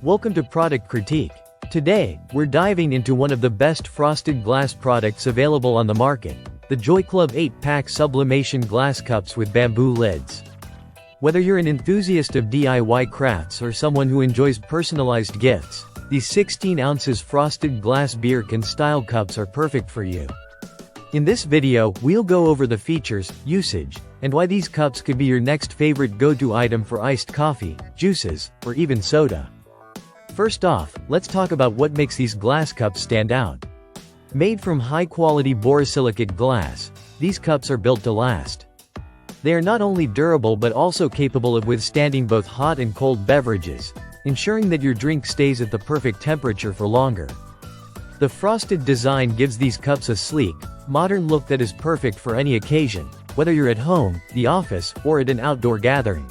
Welcome to Product Critique. Today, we're diving into one of the best frosted glass products available on the market, the Joyclub 8-pack Sublimation glass cups with bamboo lids. Whether you're an enthusiast of DIY crafts or someone who enjoys personalized gifts, these 16 ounces frosted glass beer can style cups are perfect for you. In this video, we'll go over the features, usage, and why these cups could be your next favorite go-to item for iced coffee, juices, or even soda. First off, let's talk about what makes these glass cups stand out. Made from high-quality borosilicate glass, these cups are built to last. They are not only durable but also capable of withstanding both hot and cold beverages, ensuring that your drink stays at the perfect temperature for longer. The frosted design gives these cups a sleek, modern look that is perfect for any occasion, whether you're at home, the office, or at an outdoor gathering.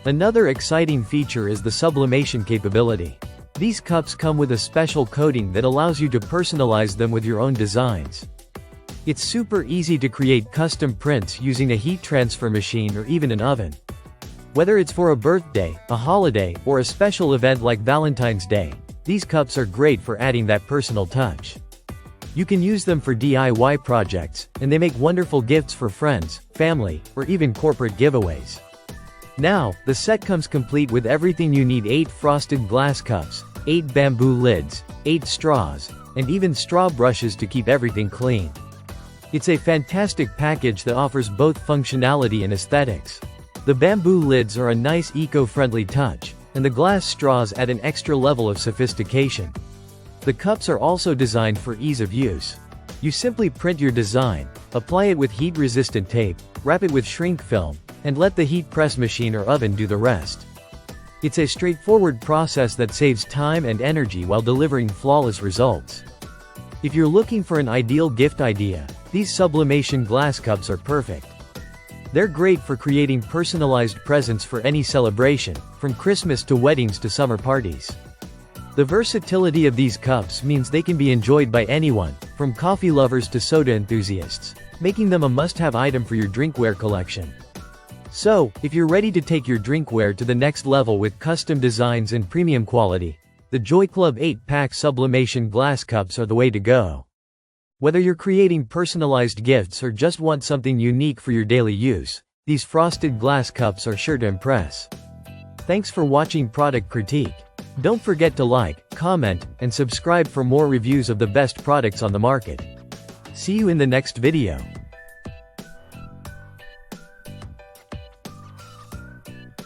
Another exciting feature is the sublimation capability. These cups come with a special coating that allows you to personalize them with your own designs. It's super easy to create custom prints using a heat transfer machine or even an oven. Whether it's for a birthday, a holiday, or a special event like Valentine's Day, these cups are great for adding that personal touch. You can use them for DIY projects, and they make wonderful gifts for friends, family, or even corporate giveaways. Now, the set comes complete with everything you need: 8 frosted glass cups, 8 bamboo lids, 8 straws, and even straw brushes to keep everything clean. It's a fantastic package that offers both functionality and aesthetics. The bamboo lids are a nice eco-friendly touch, and the glass straws add an extra level of sophistication. The cups are also designed for ease of use. You simply print your design, apply it with heat-resistant tape, wrap it with shrink film, and let the heat press machine or oven do the rest. It's a straightforward process that saves time and energy while delivering flawless results. If you're looking for an ideal gift idea, these sublimation glass cups are perfect. They're great for creating personalized presents for any celebration, from Christmas to weddings to summer parties. The versatility of these cups means they can be enjoyed by anyone, from coffee lovers to soda enthusiasts, making them a must-have item for your drinkware collection. So, if you're ready to take your drinkware to the next level with custom designs and premium quality, the Joyclub 8-pack Sublimation glass cups are the way to go. Whether you're creating personalized gifts or just want something unique for your daily use, these frosted glass cups are sure to impress. Thanks for watching Product Critique. Don't forget to like, comment, and subscribe for more reviews of the best products on the market. See you in the next video.